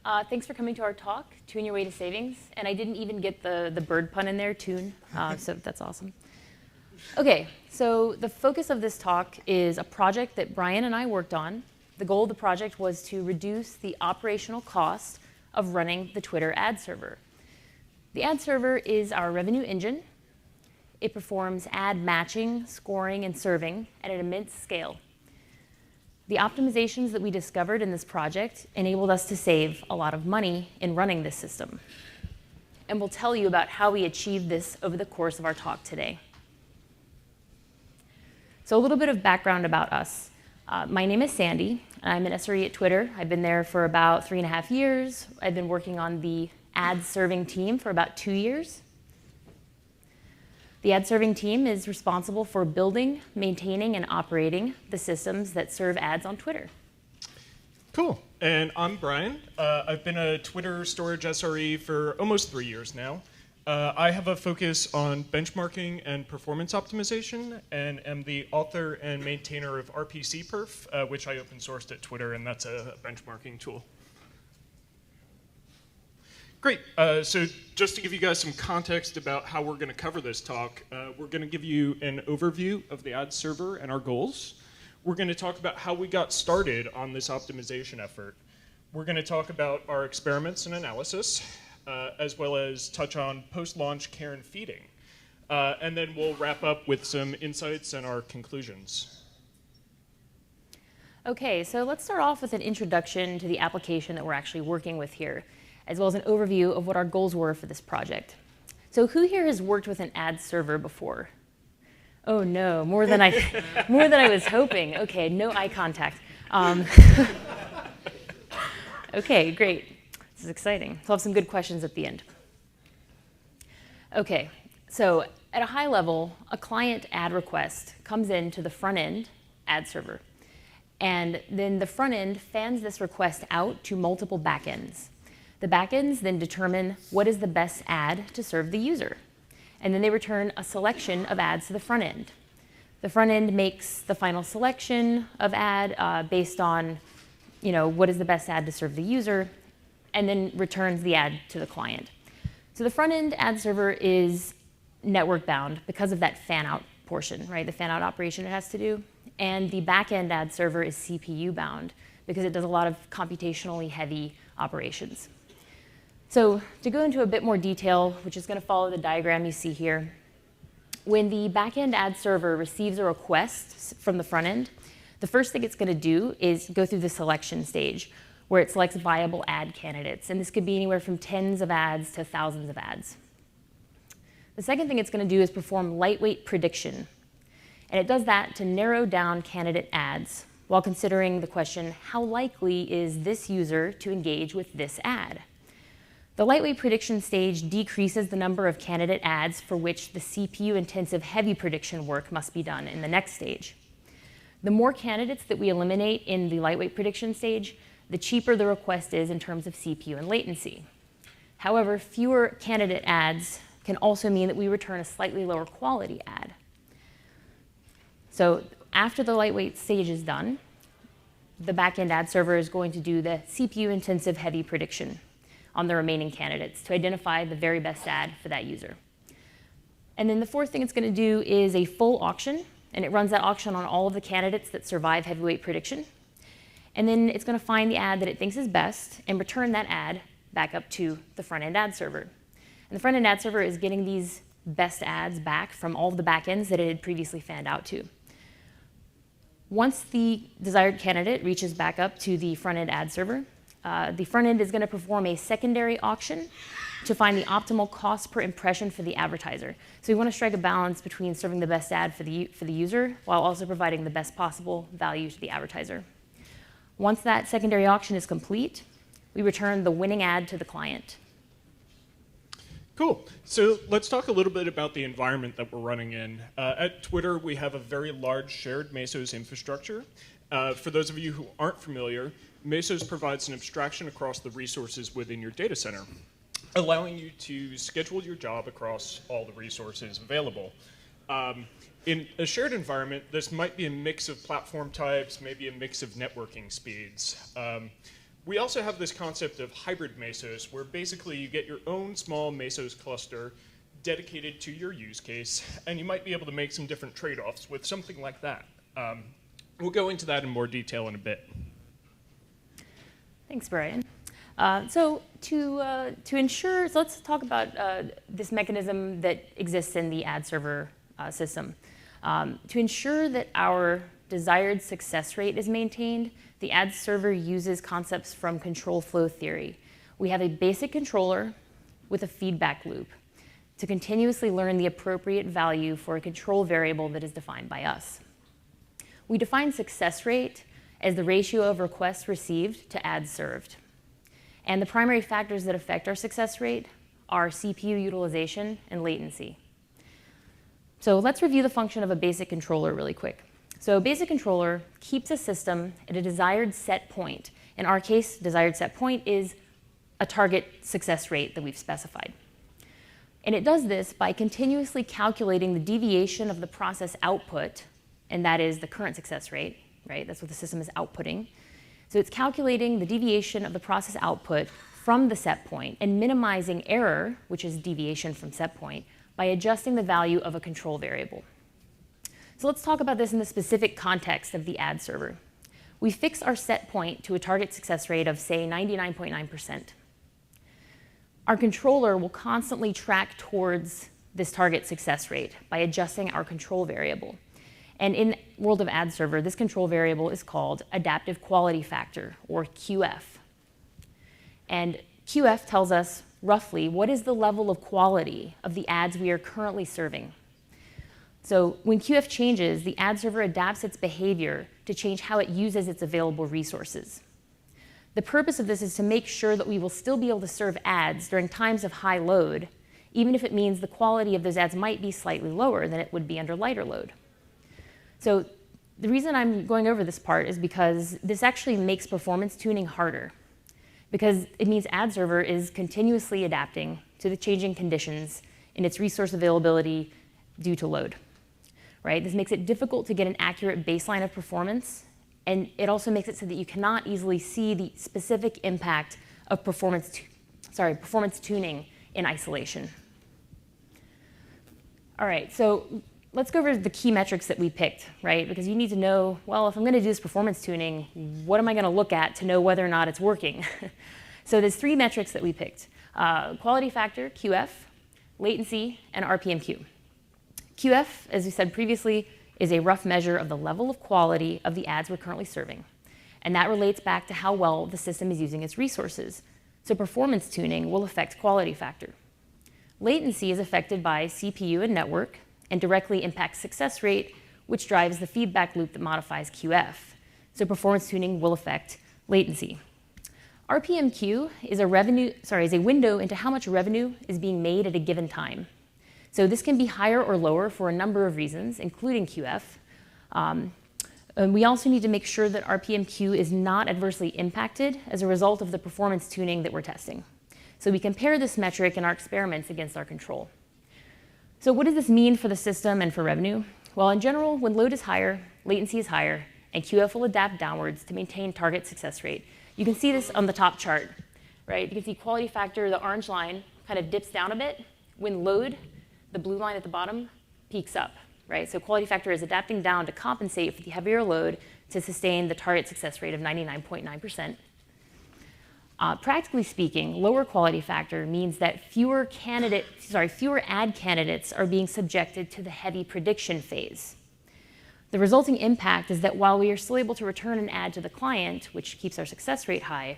Thanks for coming to our talk, Tune Your Way to Savings. And I didn't even get the bird pun in there, tune, so that's awesome. OK, so the focus of this talk is a project that Brian and I worked on. The goal of the project was to reduce the operational cost of running the Twitter ad server. The ad server is our revenue engine. It performs ad matching, scoring, and serving at an immense scale. The optimizations that we discovered in this project enabled us to save a lot of money in running this system. And we'll tell you about how we achieved this over the course of our talk today. So a little bit of background about us. My name is Sandy, and I'm an SRE at Twitter. I've been there for about 3.5 years. I've been working on the ad serving team for about 2 years. The ad serving team is responsible for building, maintaining, and operating the systems that serve ads on Twitter. Cool. And I'm Brian. I've been a Twitter storage SRE for almost 3 years now. I have a focus on benchmarking and performance optimization, and am the author and maintainer of RPCperf, which I open sourced at Twitter, and that's a benchmarking tool. Great. So just to give you guys some context about how we're going to cover this talk, we're going to give you an overview of the ad server and our goals. We're going to talk about how we got started on this optimization effort. We're going to talk about our experiments and analysis, as well as touch on post-launch care and feeding. And then we'll wrap up with some insights and our conclusions. OK, so let's start off with an introduction to the application that we're actually working with here, as well as an overview of what our goals were for this project. So who here has worked with an ad server before? Oh no, more than I was hoping. OK, no eye contact. OK, great. This is exciting. So I'll have some good questions at the end. OK, so at a high level, a client ad request comes into the front end ad server. And then the front end fans this request out to multiple backends. The backends then determine what is the best ad to serve the user. And then they return a selection of ads to the front end. The front end makes the final selection of ad based on what is the best ad to serve the user, and then returns the ad to the client. So the front end ad server is network bound because of that fan out portion, right? The fan out operation it has to do. And the back end ad server is CPU bound because it does a lot of computationally heavy operations. So to go into a bit more detail, which is going to follow the diagram you see here, when the backend ad server receives a request from the front end, the first thing it's going to do is go through the selection stage, where it selects viable ad candidates. And this could be anywhere from tens of ads to thousands of ads. The second thing it's going to do is perform lightweight prediction. And it does that to narrow down candidate ads while considering the question, how likely is this user to engage with this ad? The lightweight prediction stage decreases the number of candidate ads for which the CPU-intensive heavy prediction work must be done in the next stage. The more candidates that we eliminate in the lightweight prediction stage, the cheaper the request is in terms of CPU and latency. However, fewer candidate ads can also mean that we return a slightly lower quality ad. So after the lightweight stage is done, the backend ad server is going to do the CPU-intensive heavy prediction on the remaining candidates to identify the very best ad for that user. And then the fourth thing it's going to do is a full auction, and it runs that auction on all of the candidates that survive heavyweight prediction. And then it's going to find the ad that it thinks is best and return that ad back up to the front-end ad server. And the front-end ad server is getting these best ads back from all of the backends that it had previously fanned out to. Once the desired candidate reaches back up to the front-end ad server, the front end is going to perform a secondary auction to find the optimal cost per impression for the advertiser. So we want to strike a balance between serving the best ad for the user while also providing the best possible value to the advertiser. Once that secondary auction is complete, we return the winning ad to the client. Cool. So let's talk a little bit about the environment that we're running in. At Twitter, we have a very large shared Mesos infrastructure. For those of you who aren't familiar, Mesos provides an abstraction across the resources within your data center, allowing you to schedule your job across all the resources available. In a shared environment, this might be a mix of platform types, maybe a mix of networking speeds. We also have this concept of hybrid mesos, where basically you get your own small mesos cluster dedicated to your use case, and you might be able to make some different trade-offs with something like that. We'll go into that in more detail in a bit. Thanks, Brian. So let's talk about this mechanism that exists in the ad server system. To ensure that our desired success rate is maintained, the ad server uses concepts from control flow theory. We have a basic controller with a feedback loop to continuously learn the appropriate value for a control variable that is defined by us. We define success rate as the ratio of requests received to ads served. And the primary factors that affect our success rate are CPU utilization and latency. So let's review the function of a basic controller really quick. So a basic controller keeps a system at a desired set point. In our case, desired set point is a target success rate that we've specified. And it does this by continuously calculating the deviation of the process output, and that is the current success rate, right? That's what the system is outputting. So it's calculating the deviation of the process output from the set point and minimizing error, which is deviation from set point, by adjusting the value of a control variable. So let's talk about this in the specific context of the ad server. We fix our set point to a target success rate of, say, 99.9%. Our controller will constantly track towards this target success rate by adjusting our control variable. And in world of ad server, this control variable is called adaptive quality factor, or QF. And QF tells us roughly what is the level of quality of the ads we are currently serving. So when QF changes, the ad server adapts its behavior to change how it uses its available resources. The purpose of this is to make sure that we will still be able to serve ads during times of high load, even if it means the quality of those ads might be slightly lower than it would be under lighter load. So the reason I'm going over this part is because this actually makes performance tuning harder, because it means ad server is continuously adapting to the changing conditions in its resource availability due to load. Right? This makes it difficult to get an accurate baseline of performance, and it also makes it so that you cannot easily see the specific impact of performance tuning in isolation. All right, so let's go over the key metrics that we picked, right? Because you need to know, well, if I'm going to do this performance tuning, what am I going to look at to know whether or not it's working? So there's 3 metrics that we picked: quality factor, QF, latency, and RPMQ. QF, as we said previously, is a rough measure of the level of quality of the ads we're currently serving. And that relates back to how well the system is using its resources. So performance tuning will affect quality factor. Latency is affected by CPU and network and directly impacts success rate, which drives the feedback loop that modifies QF. So performance tuning will affect latency. RPMQ is a window into how much revenue is being made at a given time. So this can be higher or lower for a number of reasons, including QF. And we also need to make sure that RPMQ is not adversely impacted as a result of the performance tuning that we're testing. So we compare this metric in our experiments against our control. So what does this mean for the system and for revenue? Well, in general, when load is higher, latency is higher, and QF will adapt downwards to maintain target success rate. You can see this on the top chart, right? You can see quality factor, the orange line, kind of dips down a bit. When load, the blue line at the bottom, peaks up, right? So quality factor is adapting down to compensate for the heavier load to sustain the target success rate of 99.9%. Practically speaking, lower quality factor means that fewer ad candidates are being subjected to the heavy prediction phase. The resulting impact is that while we are still able to return an ad to the client, which keeps our success rate high,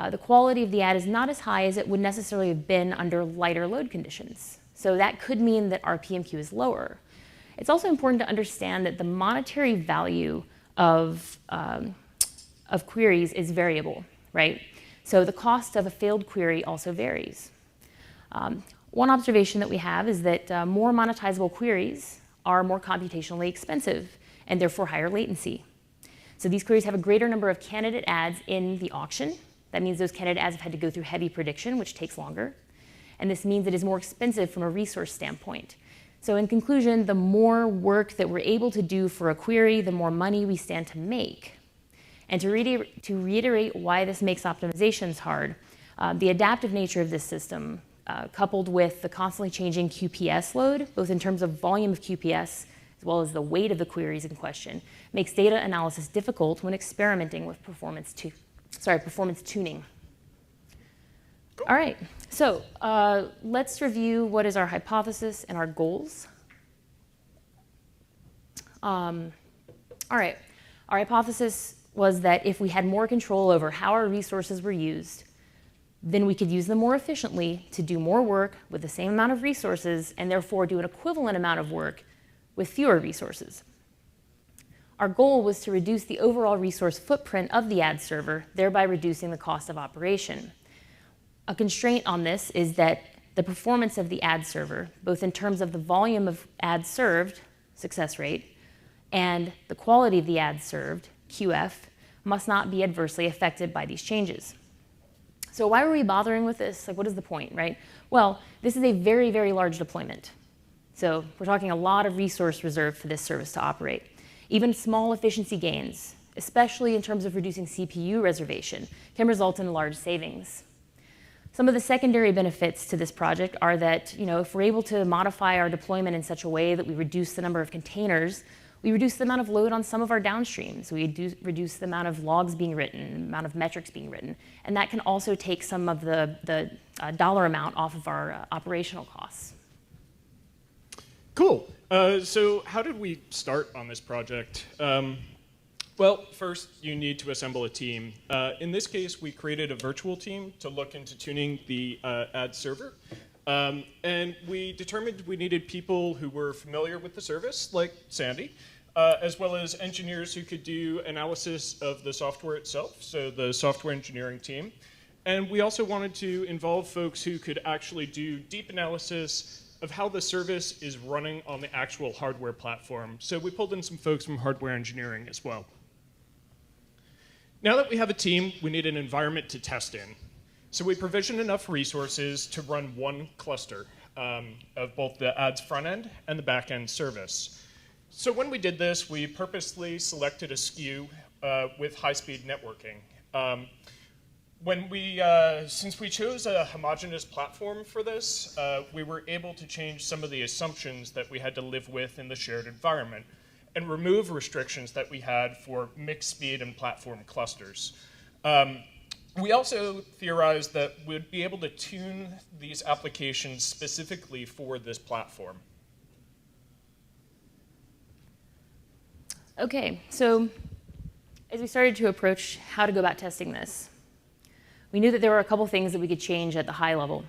the quality of the ad is not as high as it would necessarily have been under lighter load conditions. So that could mean that RPMQ is lower. It's also important to understand that the monetary value of queries is variable, right? So the cost of a failed query also varies. One observation that we have is that more monetizable queries are more computationally expensive and therefore higher latency. So these queries have a greater number of candidate ads in the auction. That means those candidate ads have had to go through heavy prediction, which takes longer. And this means it is more expensive from a resource standpoint. So in conclusion, the more work that we're able to do for a query, the more money we stand to make. And to reiterate why this makes optimizations hard, the adaptive nature of this system, coupled with the constantly changing QPS load, both in terms of volume of QPS as well as the weight of the queries in question, makes data analysis difficult when experimenting with performance tuning. Cool. All right, so let's review what is our hypothesis and our goals. All right, our hypothesis was that if we had more control over how our resources were used, then we could use them more efficiently to do more work with the same amount of resources and therefore do an equivalent amount of work with fewer resources. Our goal was to reduce the overall resource footprint of the ad server, thereby reducing the cost of operation. A constraint on this is that the performance of the ad server, both in terms of the volume of ads served, success rate, and the quality of the ads served, QF, must not be adversely affected by these changes. So why were we bothering with this? Like, what is the point, right? Well, this is a very, very large deployment. So we're talking a lot of resource reserved for this service to operate. Even small efficiency gains, especially in terms of reducing CPU reservation, can result in large savings. Some of the secondary benefits to this project are that, if we're able to modify our deployment in such a way that we reduce the number of containers, we reduce the amount of load on some of our downstreams. We reduce the amount of logs being written, the amount of metrics being written. And that can also take some of the dollar amount off of our operational costs. Cool. So how did we start on this project? Well, first, you need to assemble a team. In this case, we created a virtual team to look into tuning the ad server. And we determined we needed people who were familiar with the service, like Sandy, as well as engineers who could do analysis of the software itself, so the software engineering team. And we also wanted to involve folks who could actually do deep analysis of how the service is running on the actual hardware platform. So we pulled in some folks from hardware engineering as well. Now that we have a team, we need an environment to test in. So we provisioned enough resources to run one cluster of both the ads front end and the back end service. So when we did this, we purposely selected a SKU with high-speed networking. Since we chose a homogeneous platform for this, we were able to change some of the assumptions that we had to live with in the shared environment and remove restrictions that we had for mixed speed and platform clusters. We also theorized that we'd be able to tune these applications specifically for this platform. Okay, so as we started to approach how to go about testing this, we knew that there were a couple things that we could change at the high level.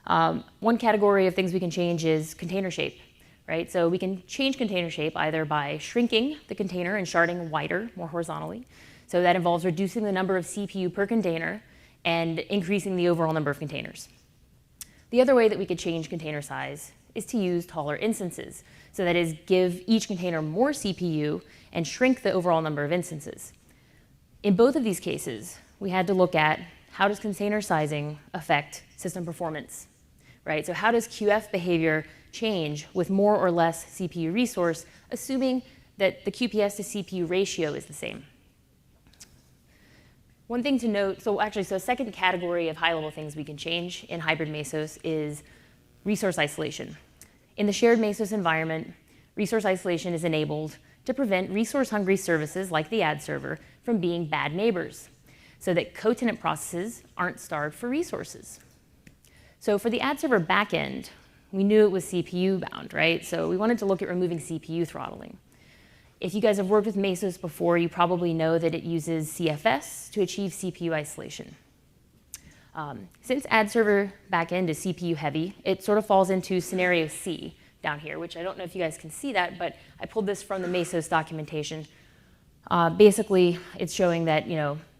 One category of things we can change is container shape, right? So we can change container shape either by shrinking the container and sharding wider, more horizontally. So that involves reducing the number of CPU per container and increasing the overall number of containers. The other way that we could change container size is to use taller instances. So that is, give each container more CPU and shrink the overall number of instances. In both of these cases, we had to look at how does container sizing affect system performance, right? So how does QF behavior change with more or less CPU resource, assuming that the QPS to CPU ratio is the same? One thing to note, so a second category of high-level things we can change in hybrid Mesos is resource isolation. In the shared Mesos environment, resource isolation is enabled to prevent resource-hungry services like the ad server from being bad neighbors, so that co-tenant processes aren't starved for resources. So for the ad server backend, we knew it was CPU bound, right? So we wanted to look at removing CPU throttling. If you guys have worked with Mesos before, you probably know that it uses CFS to achieve CPU isolation. Since ad server backend is CPU heavy, it sort of falls into scenario C down here, which I don't know if you guys can see that, but I pulled this from the Mesos documentation. Basically, it's showing that,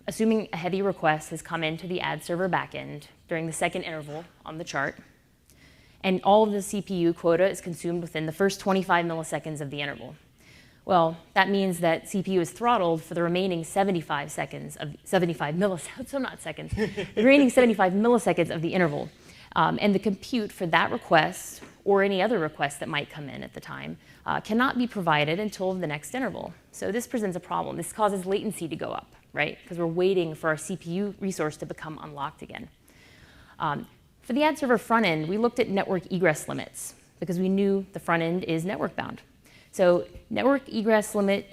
assuming a heavy request has come into the ad server backend during the second interval on the chart, and all of the CPU quota is consumed within the first 25 milliseconds of the interval. Well, that means that CPU is throttled for the remaining 75 milliseconds of the interval. And the compute for that request or any other requests that might come in at the time cannot be provided until the next interval. So this presents a problem. This causes latency to go up, right? Because we're waiting for our CPU resource to become unlocked again. For the ad server front end, we looked at network egress limits because we knew the front end is network bound. So network egress limit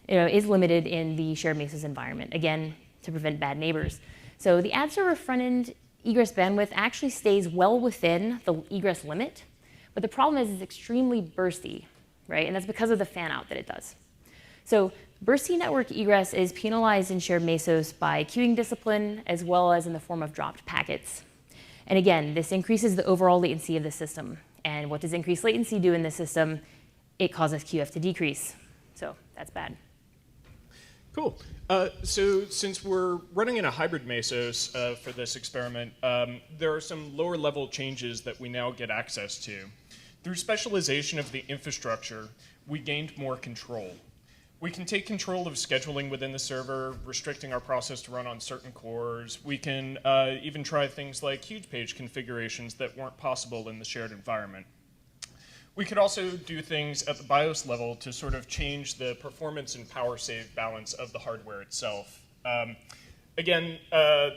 is limited in the shared Mesos environment, again, to prevent bad neighbors. So the ad server front end egress bandwidth actually stays well within the egress limit, but the problem is it's extremely bursty, right? And that's because of the fan out that it does. So bursty network egress is penalized in shared Mesos by queuing discipline as well as in the form of dropped packets. And again, this increases the overall latency of the system. And what does increased latency do in the system? It causes QF to decrease. So that's bad. Cool. So since we're running in a hybrid Mesos for this experiment, there are some lower level changes that we now get access to. Through specialization of the infrastructure, we gained more control. We can take control of scheduling within the server, restricting our process to run on certain cores. We can even try things like Hugepage configurations that weren't possible in the shared environment. We could also do things at the BIOS level to sort of change the performance and power save balance of the hardware itself. Again,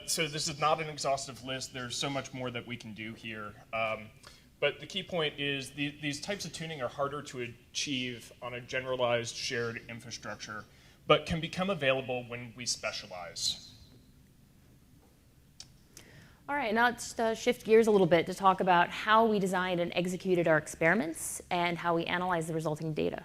so this is not an exhaustive list. There's so much more that we can do here. But the key point is these types of tuning are harder to achieve on a generalized shared infrastructure, but can become available when we specialize. All right, now let's shift gears a little bit to talk about how we designed and executed our experiments and how we analyzed the resulting data.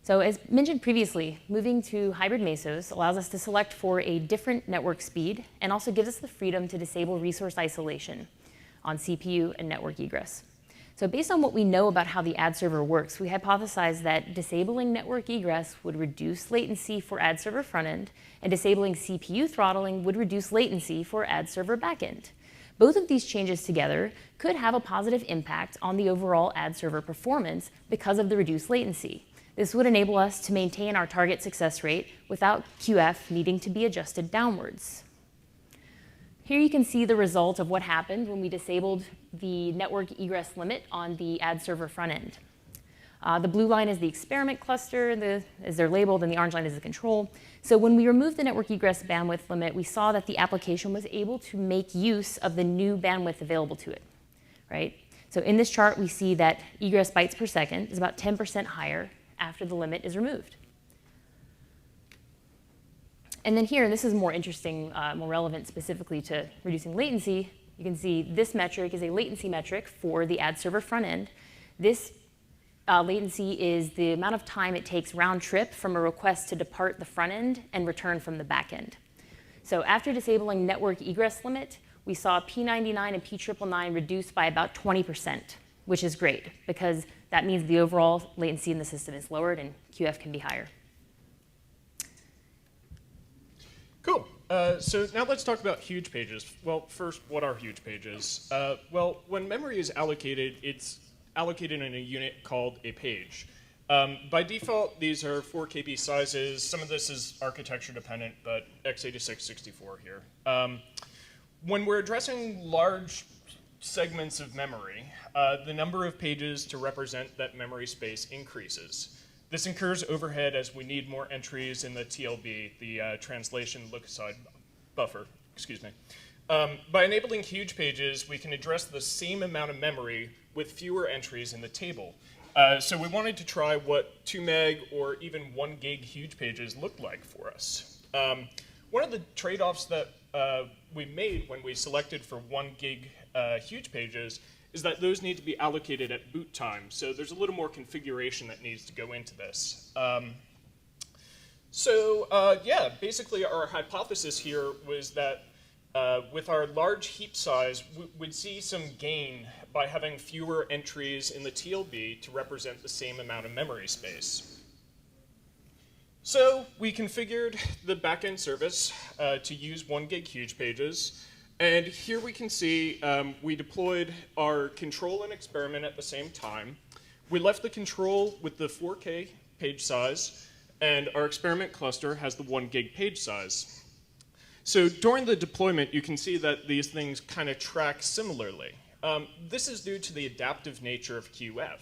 So as mentioned previously, moving to hybrid Mesos allows us to select for a different network speed and also gives us the freedom to disable resource isolation on CPU and network egress. So based on what we know about how the ad server works, we hypothesized that disabling network egress would reduce latency for ad server frontend, and disabling CPU throttling would reduce latency for ad server backend. Both of these changes together could have a positive impact on the overall ad server performance because of the reduced latency. This would enable us to maintain our target success rate without QF needing to be adjusted downwards. Here you can see the result of what happened when we disabled the network egress limit on the ad server front end. The blue line is the experiment cluster, as they're labeled, and the orange line is the control. So when we removed the network egress bandwidth limit, we saw that the application was able to make use of the new bandwidth available to it, right? So in this chart, we see that egress bytes per second is about 10% higher after the limit is removed. And then here, and this is more interesting, more relevant specifically to reducing latency, you can see this metric is a latency metric for the ad server front end. This latency is the amount of time it takes round trip from a request to depart the front end and return from the back end. So after disabling network egress limit, we saw P99 and P999 reduced by about 20%, which is great because that means the overall latency in the system is lowered and QF can be higher. Cool. So now let's talk about Hugepages. Well, first, what are Hugepages? Well, when memory is allocated, it's allocated in a unit called a page. By default, these are 4 KB sizes. Some of this is architecture dependent, but x86 64 here. When we're addressing large segments of memory, the number of pages to represent that memory space increases. This incurs overhead as we need more entries in the TLB, the translation look-aside buffer, excuse me. By enabling Hugepages, we can address the same amount of memory with fewer entries in the table. So we wanted to try what 2 meg or even 1 gig Hugepages looked like for us. One of the trade-offs that we made when we selected for 1 gig Hugepages is that those need to be allocated at boot time. So there's a little more configuration that needs to go into this. Yeah, basically our hypothesis here was that with our large heap size, we'd see some gain by having fewer entries in the TLB to represent the same amount of memory space. So we configured the backend service to use 1 gig Hugepages. And here we can see we deployed our control and experiment at the same time. We left the control with the 4K page size, and our experiment cluster has the 1 gig page size. So during the deployment, you can see that these things kind of track similarly. This is due to the adaptive nature of QF.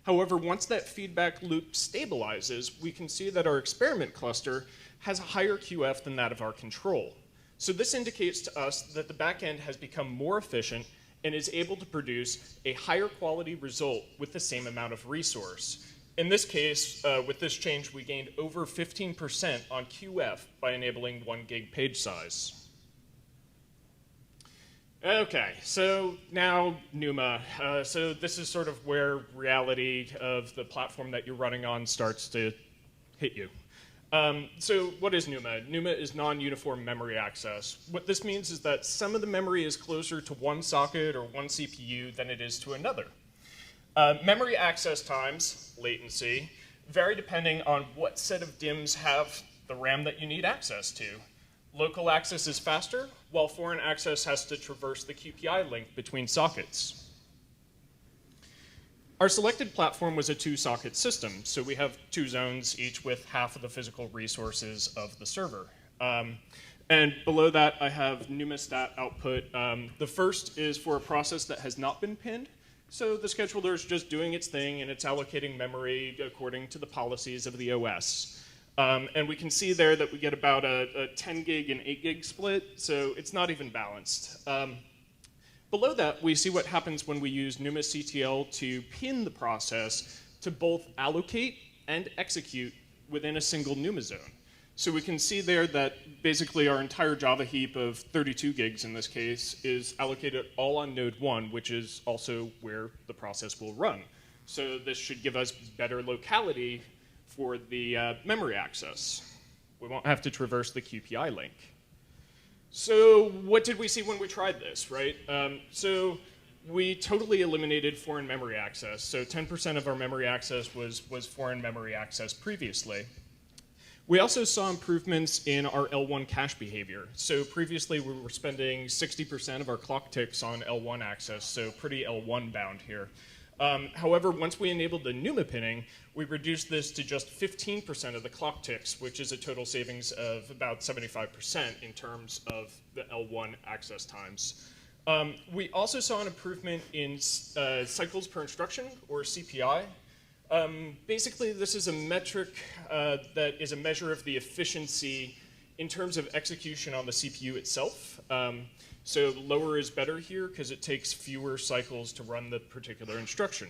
However, once that feedback loop stabilizes, we can see that our experiment cluster has a higher QF than that of our control. So this indicates to us that the backend has become more efficient and is able to produce a higher quality result with the same amount of resource. In this case, with this change, we gained over 15% on QF by enabling 1 gig page size. Okay, so now NUMA. So this is sort of where reality of the platform that you're running on starts to hit you. So what is NUMA? NUMA is non-uniform memory access. What this means is that some of the memory is closer to one socket or one CPU than it is to another. Memory access times, latency, vary depending on what set of DIMMs have the RAM that you need access to. Local access is faster, while foreign access has to traverse the QPI link between sockets. Our selected platform was a 2-socket system, so we have 2 zones, each with half of the physical resources of the server. And below that, I have NUMA stat output. The first is for a process that has not been pinned. So the scheduler is just doing its thing, and it's allocating memory according to the policies of the OS. And we can see there that we get about a 10 gig and 8 gig split, so it's not even balanced. Below that, we see what happens when we use NUMA CTL to pin the process to both allocate and execute within a single NUMA zone. So we can see there that basically our entire Java heap of 32 gigs in this case is allocated all on node 1, which is also where the process will run. So this should give us better locality for the memory access. We won't have to traverse the QPI link. So what did we see when we tried this, right? So we totally eliminated foreign memory access. So 10% of our memory access was foreign memory access previously. We also saw improvements in our L1 cache behavior. So previously we were spending 60% of our clock ticks on L1 access, so pretty L1 bound here. However, once we enabled the NUMA pinning, we reduced this to just 15% of the clock ticks, which is a total savings of about 75% in terms of the L1 access times. We also saw an improvement in cycles per instruction, or CPI. Basically, this is a metric that is a measure of the efficiency in terms of execution on the CPU itself. So lower is better here because it takes fewer cycles to run the particular instruction.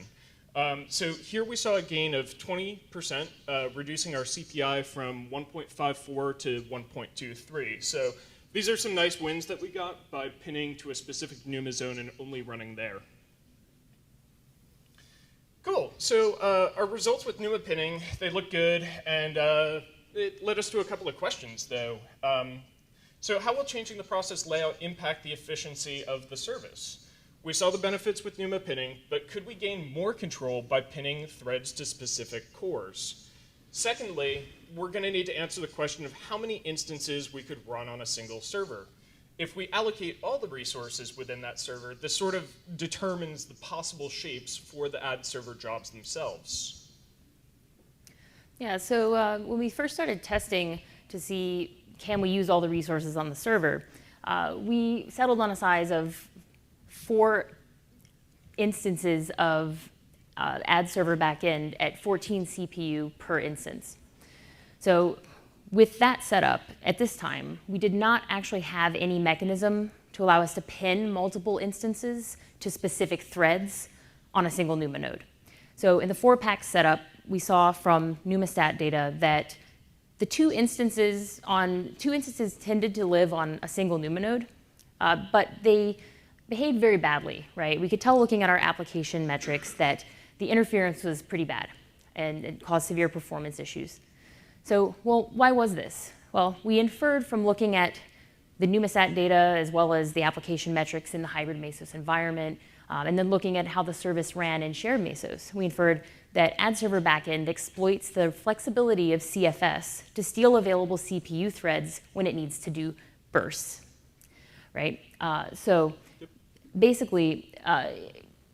So here we saw a gain of 20%, reducing our CPI from 1.54 to 1.23. So these are some nice wins that we got by pinning to a specific NUMA zone and only running there. Cool, so our results with NUMA pinning, they look good, and it led us to a couple of questions though. So how will changing the process layout impact the efficiency of the service? We saw the benefits with NUMA pinning, but could we gain more control by pinning threads to specific cores? Secondly, we're going to need to answer the question of how many instances we could run on a single server. If we allocate all the resources within that server, this sort of determines the possible shapes for the ad server jobs themselves. Yeah, so when we first started testing to see can we use all the resources on the server, we settled on a size of 4 instances of ad server backend at 14 CPU per instance. So with that setup, at this time, we did not actually have any mechanism to allow us to pin multiple instances to specific threads on a single NUMA node. So in the 4-pack setup, we saw from NUMA stat data that the two instances tended to live on a single NUMA node, but they behaved very badly, right? We could tell looking at our application metrics that the interference was pretty bad and it caused severe performance issues. So, well, why was this? Well, we inferred from looking at the NUMA stat data as well as the application metrics in the hybrid Mesos environment, and then looking at how the service ran in shared Mesos. We inferred that ad server backend exploits the flexibility of CFS to steal available CPU threads when it needs to do bursts, right? So basically,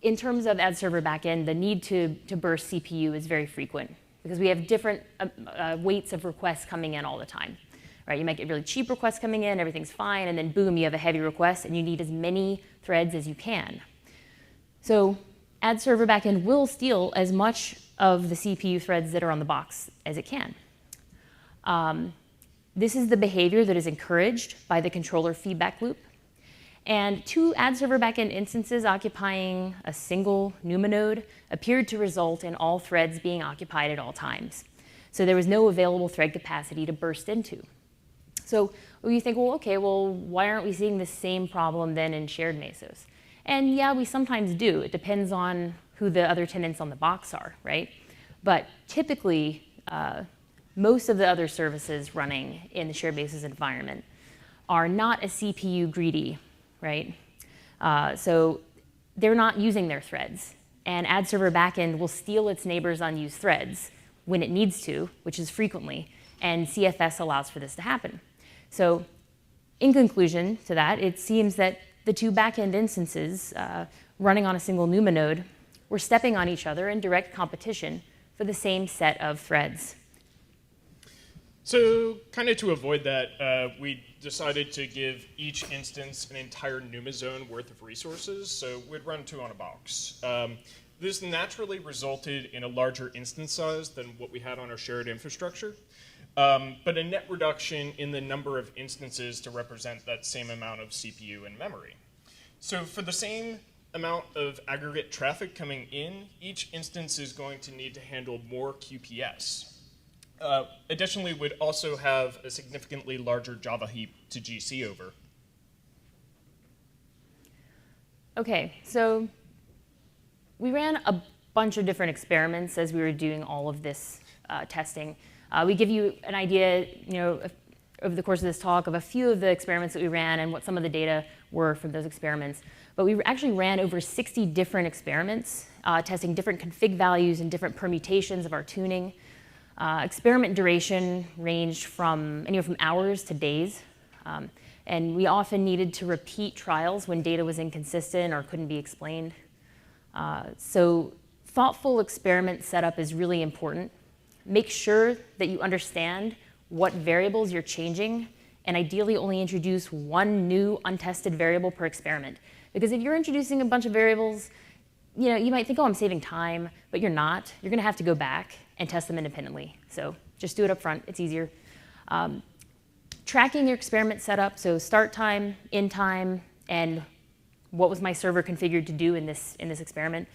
in terms of ad server backend, the need to burst CPU is very frequent because we have different weights of requests coming in all the time, right? You might get really cheap requests coming in, everything's fine, and then boom, you have a heavy request and you need as many threads as you can. So Add Server Backend will steal as much of the CPU threads that are on the box as it can. This is the behavior that is encouraged by the controller feedback loop. And two Add Server Backend instances occupying a single NUMA node appeared to result in all threads being occupied at all times. So there was no available thread capacity to burst into. So you think, well, okay, well, why aren't we seeing the same problem then in shared mesos? And yeah, we sometimes do. It depends on who the other tenants on the box are, right? But typically, most of the other services running in the shared mesos environment are not as CPU greedy, right? So they're not using their threads. And Add Server Backend will steal its neighbor's unused threads when it needs to, which is frequently, and CFS allows for this to happen. So in conclusion to that, it seems that the two backend instances running on a single NUMA node were stepping on each other in direct competition for the same set of threads. So kind of to avoid that, we decided to give each instance an entire NUMA zone worth of resources, so we'd run two on a box. This naturally resulted in a larger instance size than what we had on our shared infrastructure, but a net reduction in the number of instances to represent that same amount of CPU and memory. So for the same amount of aggregate traffic coming in, each instance is going to need to handle more QPS. Additionally, we'd also have a significantly larger Java heap to GC over. Okay, so we ran a bunch of different experiments as we were doing all of this testing. We give you an idea, over the course of this talk of a few of the experiments that we ran and what some of the data were from those experiments. But we actually ran over 60 different experiments, testing different config values and different permutations of our tuning. Experiment duration ranged from anywhere from hours to days. And we often needed to repeat trials when data was inconsistent or couldn't be explained. So thoughtful experiment setup is really important. Make sure that you understand what variables you're changing, and ideally only introduce one new untested variable per experiment. Because if you're introducing a bunch of variables, you might think, oh, I'm saving time, but you're not. You're going to have to go back and test them independently. So just do it up front. It's easier. Tracking your experiment setup, so start time, end time, and what was my server configured to do in this experiment.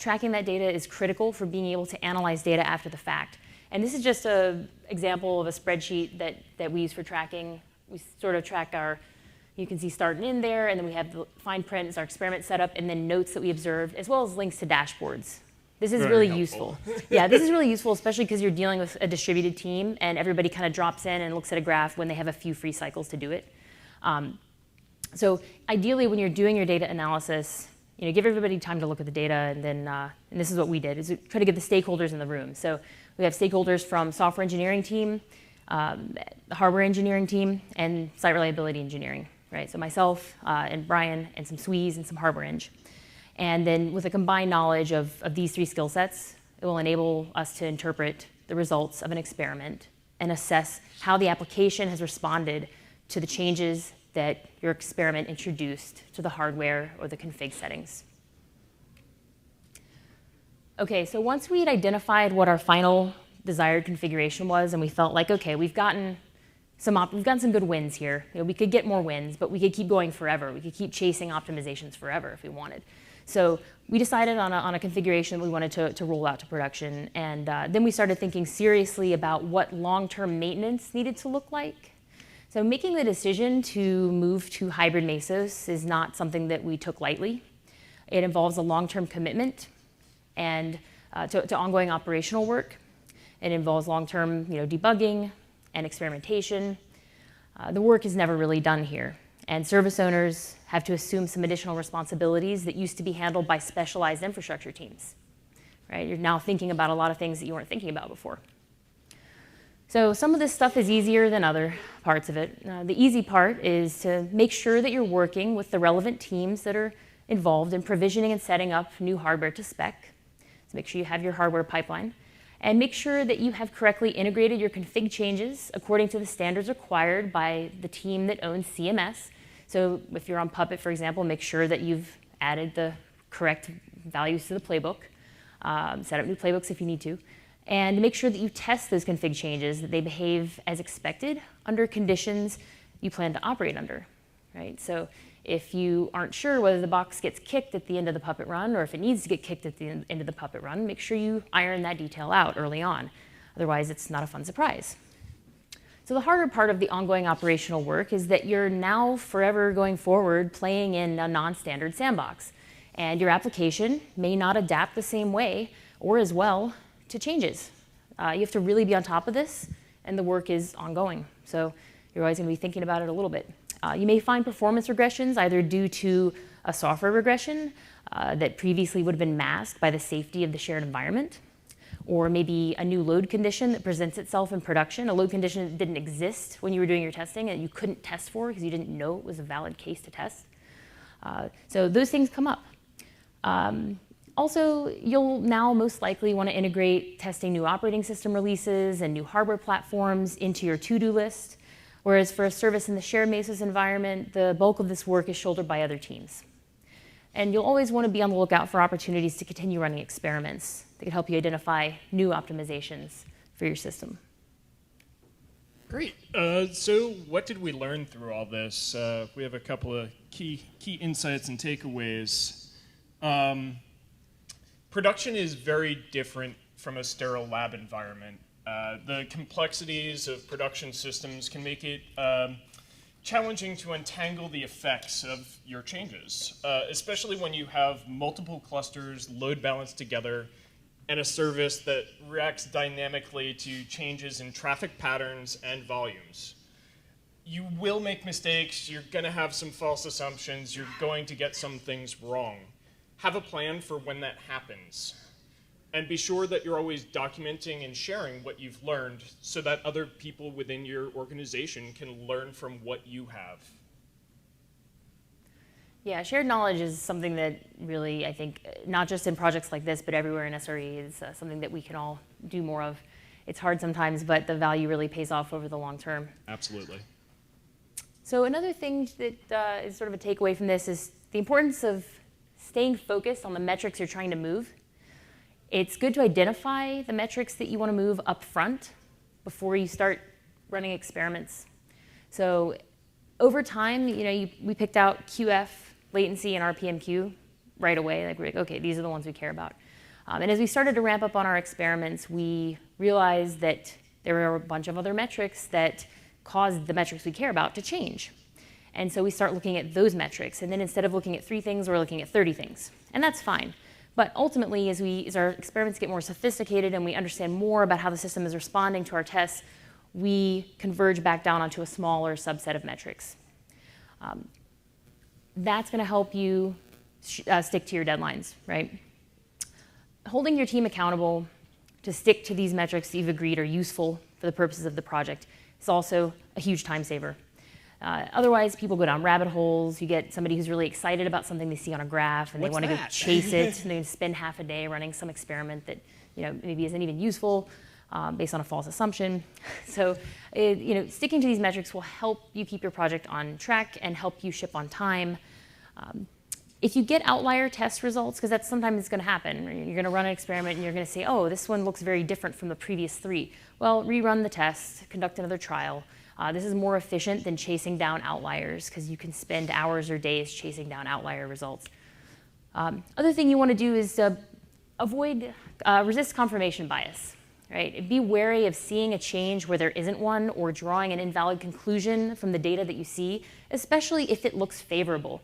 Tracking that data is critical for being able to analyze data after the fact. And this is just an example of a spreadsheet that we use for tracking. We sort of track you can see start and end there, and then we have the fine print as our experiment setup, and then notes that we observed, as well as links to dashboards. This is really useful. Yeah, this is really useful, especially because you're dealing with a distributed team, and everybody kind of drops in and looks at a graph when they have a few free cycles to do it. So ideally, when you're doing your data analysis, give everybody time to look at the data, and then and this is what we did, is try to get the stakeholders in the room. So we have stakeholders from software engineering team, the hardware engineering team, and site reliability engineering, right? So myself and Brian and some SWEs and some hardware eng. And then with a combined knowledge of these three skill sets, it will enable us to interpret the results of an experiment and assess how the application has responded to the changes that your experiment introduced to the hardware or the config settings. Okay, so once we had identified what our final desired configuration was, and we felt like, okay, we've gotten some good wins here. We could get more wins, but we could keep going forever. We could keep chasing optimizations forever if we wanted. So we decided on a configuration that we wanted to roll out to production, and then we started thinking seriously about what long-term maintenance needed to look like. So making the decision to move to hybrid mesos is not something that we took lightly. It involves a long-term commitment and to ongoing operational work. It involves long-term debugging and experimentation. The work is never really done here. And service owners have to assume some additional responsibilities that used to be handled by specialized infrastructure teams. Right? You're now thinking about a lot of things that you weren't thinking about before. So some of this stuff is easier than other parts of it. The easy part is to make sure that you're working with the relevant teams that are involved in provisioning and setting up new hardware to spec. So make sure you have your hardware pipeline. And make sure that you have correctly integrated your config changes according to the standards required by the team that owns CMS. So if you're on Puppet, for example, make sure that you've added the correct values to the playbook, set up new playbooks if you need to, and make sure that you test those config changes, that they behave as expected under conditions you plan to operate under, right? So if you aren't sure whether the box gets kicked at the end of the Puppet run or if it needs to get kicked at the end of the Puppet run, make sure you iron that detail out early on. Otherwise, it's not a fun surprise. So the harder part of the ongoing operational work is that you're now forever going forward playing in a non-standard sandbox. And your application may not adapt the same way or as well to changes. You have to really be on top of this, and the work is ongoing. So you're always going to be thinking about it a little bit. You may find performance regressions either due to a software regression that previously would have been masked by the safety of the shared environment, or maybe a new load condition that presents itself in production, a load condition that didn't exist when you were doing your testing and you couldn't test for because you didn't know it was a valid case to test. So those things come up. Also, you'll now most likely want to integrate testing new operating system releases and new hardware platforms into your to-do list, whereas for a service in the shared Mesos environment, the bulk of this work is shouldered by other teams. And you'll always want to be on the lookout for opportunities to continue running experiments that can help you identify new optimizations for your system. Great. So what did we learn through all this? We have a couple of key insights and takeaways. Production is very different from a sterile lab environment. The complexities of production systems can make it challenging to untangle the effects of your changes, especially when you have multiple clusters load balanced together and a service that reacts dynamically to changes in traffic patterns and volumes. You will make mistakes, you're going to have some false assumptions, you're going to get some things wrong. Have a plan for when that happens. And be sure that you're always documenting and sharing what you've learned so that other people within your organization can learn from what you have. Yeah, shared knowledge is something that really, I think, not just in projects like this, but everywhere in SRE is something that we can all do more of. It's hard sometimes, but the value really pays off over the long term. Absolutely. So another thing that is sort of a takeaway from this is the importance of staying focused on the metrics you're trying to move. It's good to identify the metrics that you want to move up front before you start running experiments. So over time, we picked out QF, latency, and RPMQ right away. Like, we're like, okay, these are the ones we care about. And as we started to ramp up on our experiments, we realized that there were a bunch of other metrics that caused the metrics we care about to change. And so we start looking at those metrics. And then instead of looking at 3 things, we're looking at 30 things. And that's fine. But ultimately, as our experiments get more sophisticated and we understand more about how the system is responding to our tests, we converge back down onto a smaller subset of metrics. That's going to help you stick to your deadlines, right? Holding your team accountable to stick to these metrics that you've agreed are useful for the purposes of the project is also a huge time saver. Otherwise, people go down rabbit holes. You get somebody who's really excited about something they see on a graph, and they want to go chase it, and they spend half a day running some experiment that maybe isn't even useful based on a false assumption. So sticking to these metrics will help you keep your project on track and help you ship on time. If you get outlier test results, because that's sometimes going to happen, you're going to run an experiment and you're going to say, oh, this one looks very different from the previous 3. Well, rerun the test, conduct another trial. This is more efficient than chasing down outliers because you can spend hours or days chasing down outlier results. Other thing you want to do is resist confirmation bias. Right? Be wary of seeing a change where there isn't one or drawing an invalid conclusion from the data that you see, especially if it looks favorable.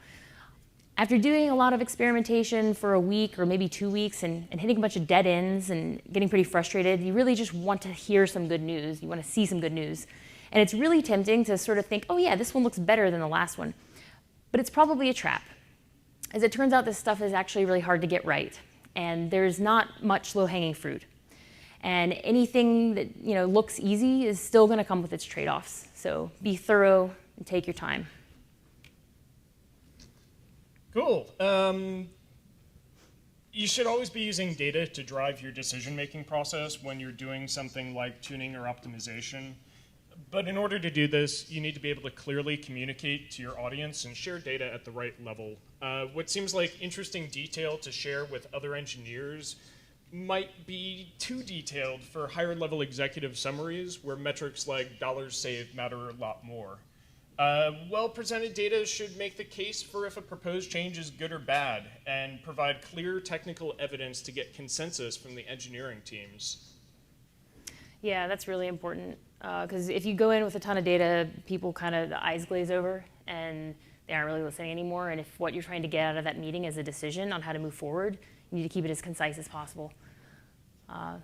After doing a lot of experimentation for a week or maybe 2 weeks and hitting a bunch of dead ends and getting pretty frustrated, you really just want to hear some good news. You want to see some good news. And it's really tempting to sort of think, oh yeah, this one looks better than the last one. But it's probably a trap. As it turns out, this stuff is actually really hard to get right. And there's not much low-hanging fruit. And anything that looks easy is still going to come with its trade-offs. So be thorough and take your time. Cool. You should always be using data to drive your decision-making process when you're doing something like tuning or optimization. But in order to do this, you need to be able to clearly communicate to your audience and share data at the right level. What seems like interesting detail to share with other engineers might be too detailed for higher level executive summaries where metrics like dollars saved matter a lot more. Well-presented data should make the case for if a proposed change is good or bad and provide clear technical evidence to get consensus from the engineering teams. Yeah, that's really important. Because if you go in with a ton of data, people the eyes glaze over and they aren't really listening anymore. And if what you're trying to get out of that meeting is a decision on how to move forward, you need to keep it as concise as possible. All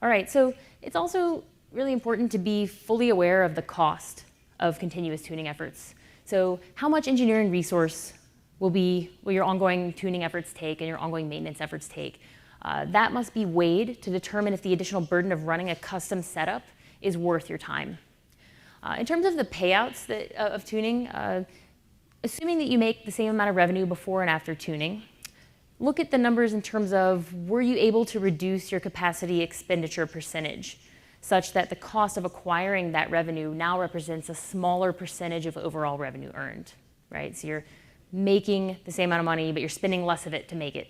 right, so it's also really important to be fully aware of the cost of continuous tuning efforts. So how much engineering resource will your ongoing tuning efforts take and your ongoing maintenance efforts take? That must be weighed to determine if the additional burden of running a custom setup is worth your time. In terms of the payouts of tuning, assuming that you make the same amount of revenue before and after tuning, look at the numbers in terms of were you able to reduce your capacity expenditure percentage such that the cost of acquiring that revenue now represents a smaller percentage of overall revenue earned, right? So you're making the same amount of money, but you're spending less of it to make it.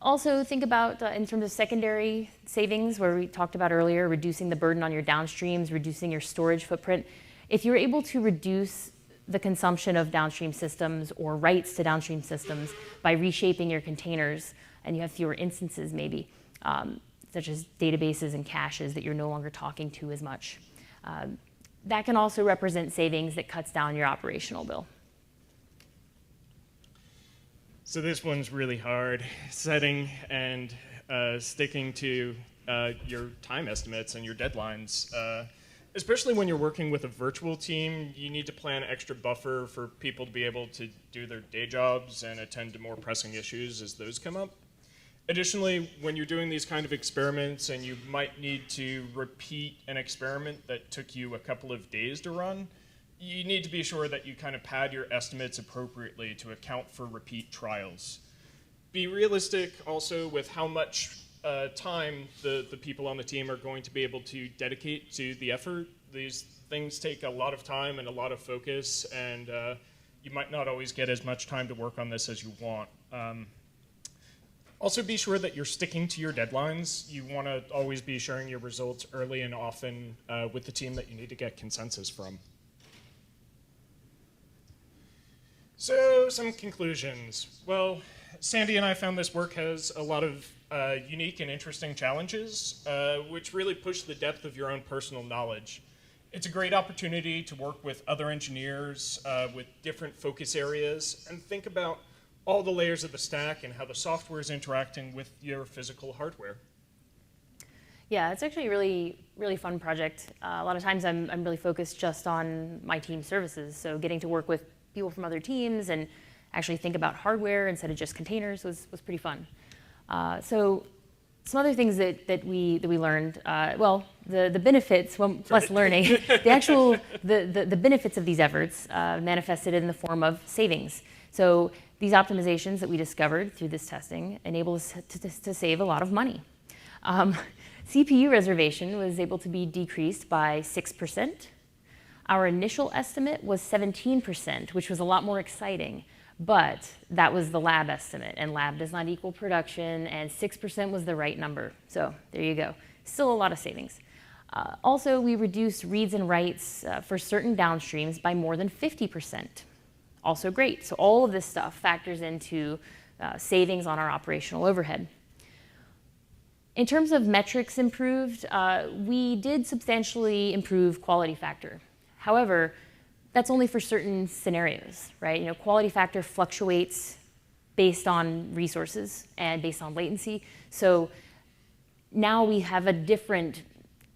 Also think about in terms of secondary savings, where we talked about earlier, reducing the burden on your downstreams, reducing your storage footprint. If you're able to reduce the consumption of downstream systems or writes to downstream systems by reshaping your containers, and you have fewer instances maybe, such as databases and caches that you're no longer talking to as much. That can also represent savings that cuts down your operational bill. So this one's really hard, setting and sticking to your time estimates and your deadlines. Especially when you're working with a virtual team, you need to plan extra buffer for people to be able to do their day jobs and attend to more pressing issues as those come up. Additionally, when you're doing these kind of experiments and you might need to repeat an experiment that took you a couple of days to run, you need to be sure that you kind of pad your estimates appropriately to account for repeat trials. Be realistic also with how much time the people on the team are going to be able to dedicate to the effort. These things take a lot of time and a lot of focus, and you might not always get as much time to work on this as you want. Also be sure that you're sticking to your deadlines. You want to always be sharing your results early and often with the team that you need to get consensus from. So, some conclusions. Well, Sandy and I found this work has a lot of unique and interesting challenges, which really push the depth of your own personal knowledge. It's a great opportunity to work with other engineers with different focus areas and think about all the layers of the stack and how the software is interacting with your physical hardware. Yeah, it's actually a really, really fun project. A lot of times I'm really focused just on my team services, so getting to work with people from other teams and actually think about hardware instead of just containers was pretty fun. So some other things that we learned, well, the benefits, well, less learning, the benefits of these efforts manifested in the form of savings. So these optimizations that we discovered through this testing enable us to save a lot of money. CPU reservation was able to be decreased by 6%. Our initial estimate was 17%, which was a lot more exciting, but that was the lab estimate, and lab does not equal production, and 6% was the right number. So there you go. Still a lot of savings. Also, we reduced reads and writes for certain downstreams by more than 50%. Also great. So all of this stuff factors into savings on our operational overhead. In terms of metrics improved, we did substantially improve quality factor. However, that's only for certain scenarios, right? You know, quality factor fluctuates based on resources and based on latency. So now we have a different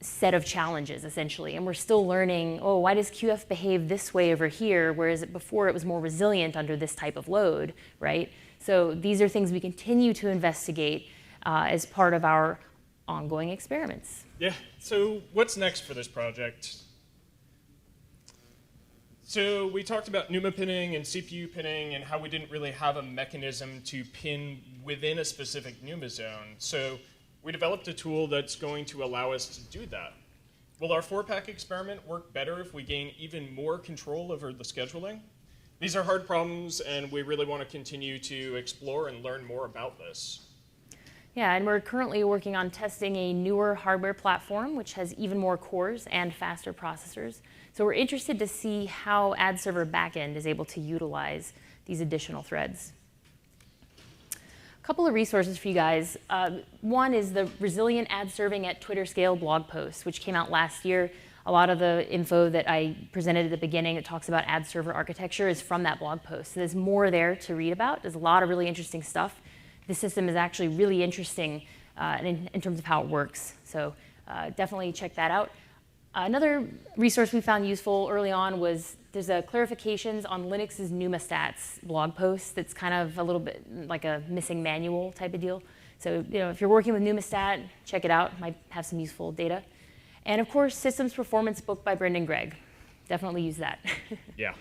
set of challenges, essentially, and we're still learning, oh, why does QF behave this way over here, whereas before it was more resilient under this type of load, right? So these are things we continue to investigate as part of our ongoing experiments. Yeah, so what's next for this project? So we talked about NUMA pinning and CPU pinning and how we didn't really have a mechanism to pin within a specific NUMA zone. So we developed a tool that's going to allow us to do that. Will our 4-pack experiment work better if we gain even more control over the scheduling? These are hard problems, and we really want to continue to explore and learn more about this. Yeah, and we're currently working on testing a newer hardware platform which has even more cores and faster processors. So we're interested to see how Server Backend is able to utilize these additional threads. A couple of resources for you guys. One is the Resilient Ad Serving at Twitter Scale blog post, which came out last year. A lot of the info that I presented at the beginning that talks about ad server architecture is from that blog post. So there's more there to read about. There's a lot of really interesting stuff. The system is actually really interesting in terms of how it works. So definitely check that out. Another resource we found useful early on was there's a clarifications on Linux's pneumostats blog post that's kind of a little bit like a missing manual type of deal. So if you're working with pneumostat, check it out. Might have some useful data. And of course, Systems Performance book by Brendan Gregg. Definitely use that. Yeah.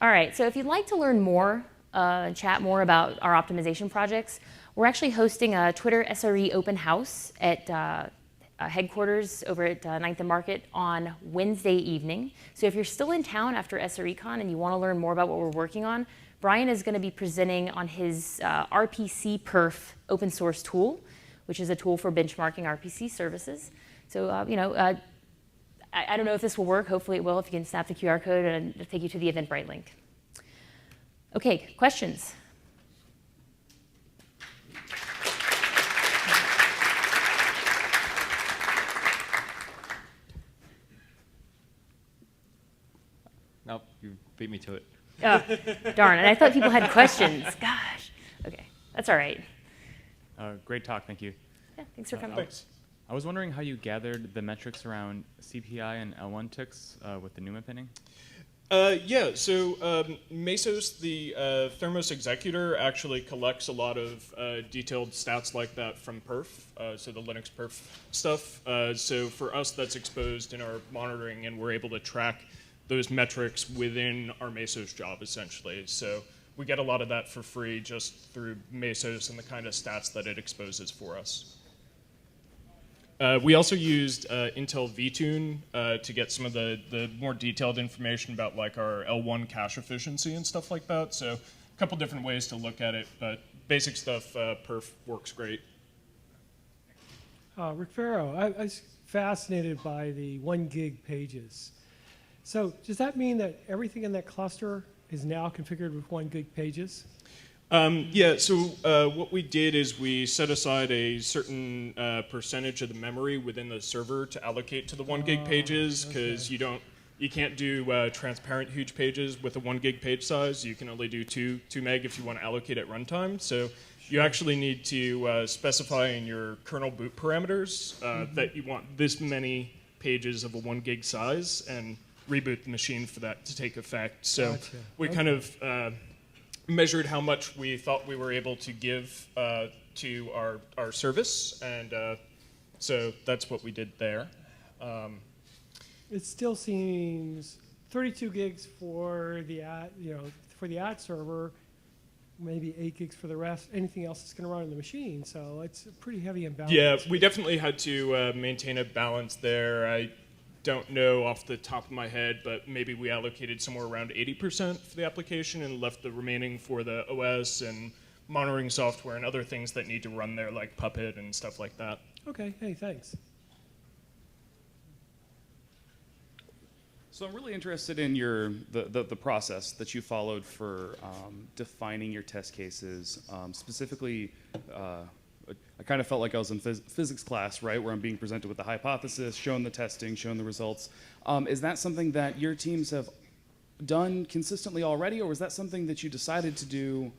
All right, so if you'd like to learn more, chat more about our optimization projects, we're actually hosting a Twitter SRE open house at headquarters over at 9th and Market on Wednesday evening. So if you're still in town after SREcon and you want to learn more about what we're working on, Brian is going to be presenting on his RPC Perf open source tool, which is a tool for benchmarking RPC services. So, I don't know if this will work. Hopefully it will if you can snap the QR code and it'll take you to the Eventbrite link. Okay, questions? Nope, you beat me to it. Oh, darn it. I thought people had questions. Gosh. Okay, that's all right. Great talk, thank you. Yeah, thanks for coming. Thanks. I was wondering how you gathered the metrics around CPI and L1 ticks with the NUMA pinning. Yeah, so Mesos, the Thermos executor, actually collects a lot of detailed stats like that from perf, so the Linux perf stuff. So for us, that's exposed in our monitoring, and we're able to track those metrics within our Mesos job, essentially. So we get a lot of that for free just through Mesos and the kind of stats that it exposes for us. We also used Intel vTune to get some of the more detailed information about like our L1 cache efficiency and stuff like that. So a couple different ways to look at it, but basic stuff, perf works great. Rick Farrow, I was fascinated by the 1 gig pages. So does that mean that everything in that cluster is now configured with 1 gig pages? Yeah, so what we did is we set aside a certain percentage of the memory within the server to allocate to the 1 gig pages, because you can't do transparent huge pages with a 1 gig page size. You can only do 2 meg if you want to allocate at runtime. So you actually need to specify in your kernel boot parameters that you want this many pages of a 1 gig size and reboot the machine for that to take effect. So Gotcha. we kind of measured how much we thought we were able to give to our service, and so that's what we did there. It still seems 32 gigs for the ad server, maybe 8 gigs for the rest. Anything else that's going to run on the machine, so it's pretty heavy imbalance. Yeah, we definitely had to maintain a balance there. I don't know off the top of my head, but maybe we allocated somewhere around 80% for the application and left the remaining for the OS and monitoring software and other things that need to run there, like Puppet and stuff like that. Okay, hey, thanks. So I'm really interested in the process that you followed for defining your test cases. Specifically, I kind of felt like I was in physics class, right, where I'm being presented with the hypothesis, shown the testing, shown the results. Is that something that your teams have done consistently already, or was that something that you decided to do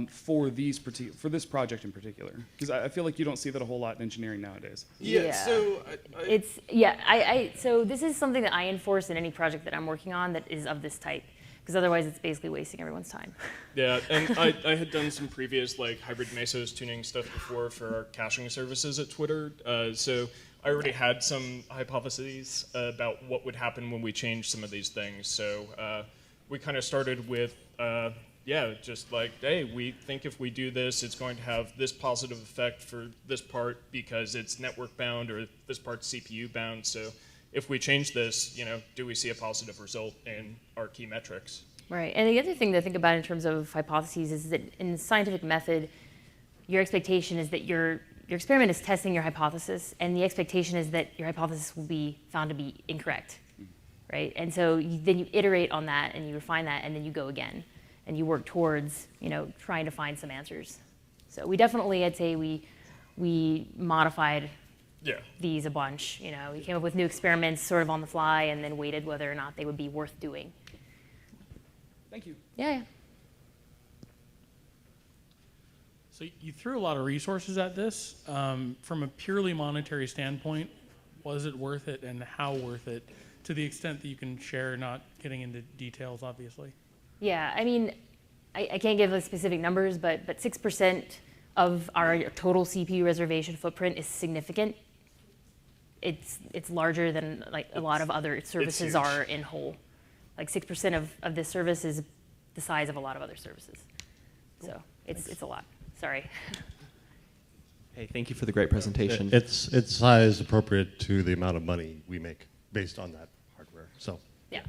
for this project in particular? Because I feel like you don't see that a whole lot in engineering nowadays. Yeah. So so this is something that I enforce in any project that I'm working on that is of this type, because otherwise it's basically wasting everyone's time. Yeah, and I had done some previous like hybrid Mesos tuning stuff before for our caching services at Twitter. So I already had some hypotheses about what would happen when we changed some of these things. So we kind of started with yeah, just like, hey, we think if we do this, it's going to have this positive effect for this part because it's network bound, or this part's CPU bound. So if we change this, do we see a positive result in our key metrics? Right. And the other thing to think about in terms of hypotheses is that in scientific method, your expectation is that your experiment is testing your hypothesis, and the expectation is that your hypothesis will be found to be incorrect, right? And so then you iterate on that, and you refine that, and then you go again, and you work towards, trying to find some answers. So we definitely, I'd say we modified these a bunch. We came up with new experiments sort of on the fly, and then waited whether or not they would be worth doing. Thank you. Yeah. So you threw a lot of resources at this. From a purely monetary standpoint, was it worth it, and how worth it, to the extent that you can share, not getting into details, obviously? Yeah, I mean, I can't give specific numbers, but 6% of our total CPU reservation footprint is significant. It's larger than like a lot of other services are in whole. Like 6% of this service is the size of a lot of other services. Cool. So it's a lot. Sorry. Hey, thank you for the great presentation. It's size appropriate to the amount of money we make based on that hardware. So Yeah.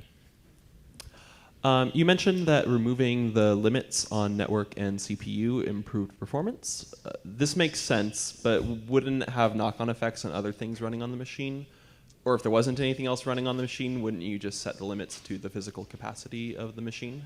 You mentioned that removing the limits on network and CPU improved performance. This makes sense, but wouldn't it have knock-on effects on other things running on the machine? Or if there wasn't anything else running on the machine, wouldn't you just set the limits to the physical capacity of the machine?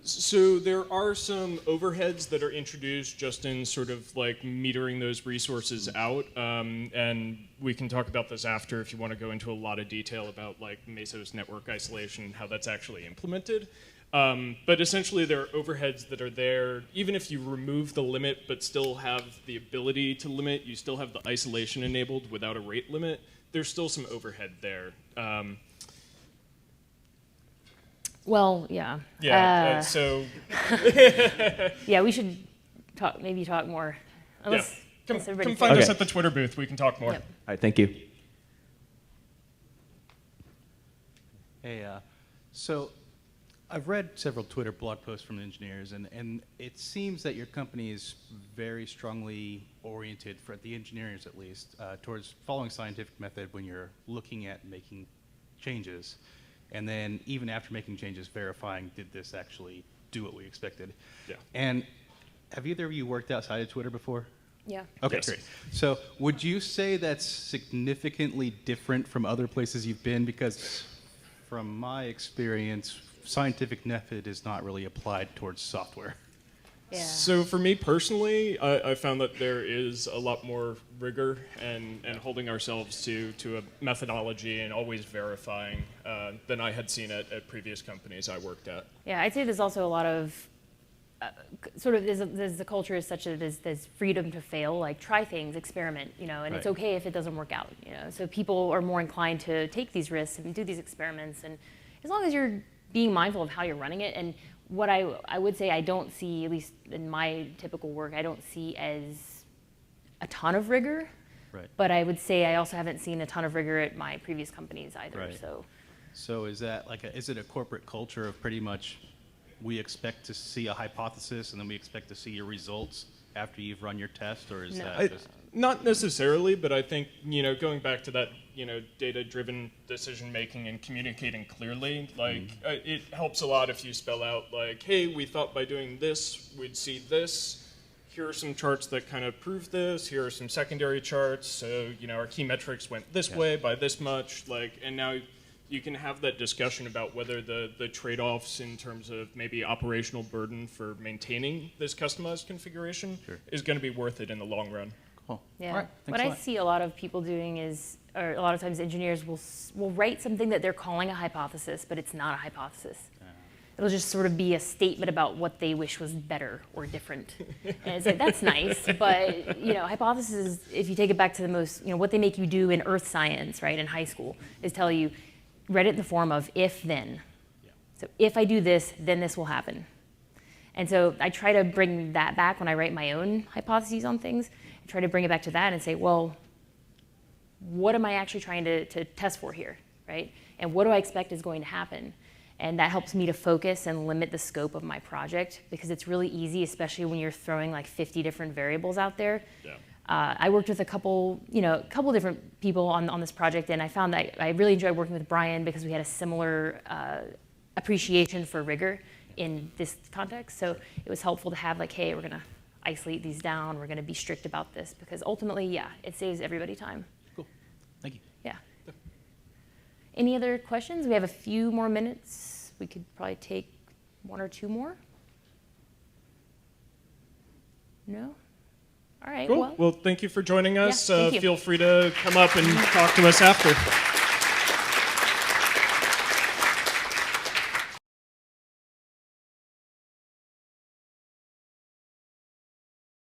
So there are some overheads that are introduced just in sort of like metering those resources out, and we can talk about this after if you want to go into a lot of detail about like Mesos network isolation and how that's actually implemented. But essentially there are overheads that are there, even if you remove the limit but still have the ability to limit, you still have the isolation enabled without a rate limit, there's still some overhead there. Well, yeah. Yeah, so... Yeah, we should maybe talk more. Unless, Come everybody's find us Okay. at the Twitter booth, we can talk more. Yep. All right, thank you. Hey, so I've read several Twitter blog posts from engineers, and it seems that your company is very strongly oriented, for the engineers at least, towards following scientific method when you're looking at making changes. And then even after making changes, verifying, did this actually do what we expected? Yeah. And have either of you worked outside of Twitter before? Yeah. Okay, Yes. great. So would you say that's significantly different from other places you've been? Because from my experience, scientific method is not really applied towards software. Yeah. So for me personally, I found that there is a lot more rigor and holding ourselves to a methodology and always verifying than I had seen at previous companies I worked at. Yeah, I'd say there's also a lot of sort of there's the culture is such that there's freedom to fail, like try things, experiment, and it's Right. okay if it doesn't work out, So people are more inclined to take these risks and do these experiments, and as long as you're being mindful of how you're running it. And what I would say I don't see, at least in my typical work, I don't see as a ton of rigor. Right. But I would say I also haven't seen a ton of rigor at my previous companies either. Right. So is that like is it a corporate culture of pretty much we expect to see a hypothesis and then we expect to see your results after you've run your test, or is No. that just Not necessarily, but I think, going back to that, data-driven decision-making and communicating clearly, like, it helps a lot if you spell out, like, hey, we thought by doing this, we'd see this. Here are some charts that kind of prove this. Here are some secondary charts. So, our key metrics went this way by this much, and now you can have that discussion about whether the trade-offs in terms of maybe operational burden for maintaining this customized configuration is going to be worth it in the long run. cool? yeah, All right, what thanks a I lot. see a lot of people doing is, or a lot of times engineers will write something that they're calling a hypothesis, but it's not a hypothesis. It'll just sort of be a statement about what they wish was better or different. And it's like, that's nice, but hypotheses, if you take it back to the most, what they make you do in earth science, right, in high school, is tell you, write it in the form of if then. So if I do this, then this will happen. And so I try to bring that back when I write my own hypotheses on things. I try to bring it back to that and say, well, what am I actually trying to test for here, right? And what do I expect is going to happen? And that helps me to focus and limit the scope of my project, because it's really easy, especially when you're throwing like 50 different variables out there. Yeah. I worked with a couple different people on this project, and I found that I really enjoyed working with Brian because we had a similar appreciation for rigor in this context. So it was helpful to have like, hey, we're gonna isolate these down, we're gonna be strict about this, because ultimately, yeah, it saves everybody time. Cool. Thank you. Yeah. Any other questions? We have a few more minutes. We could probably take one or two more. No? All right. Cool. Well, thank you for joining us. Yeah, thank you. Feel free to come up and talk to us after.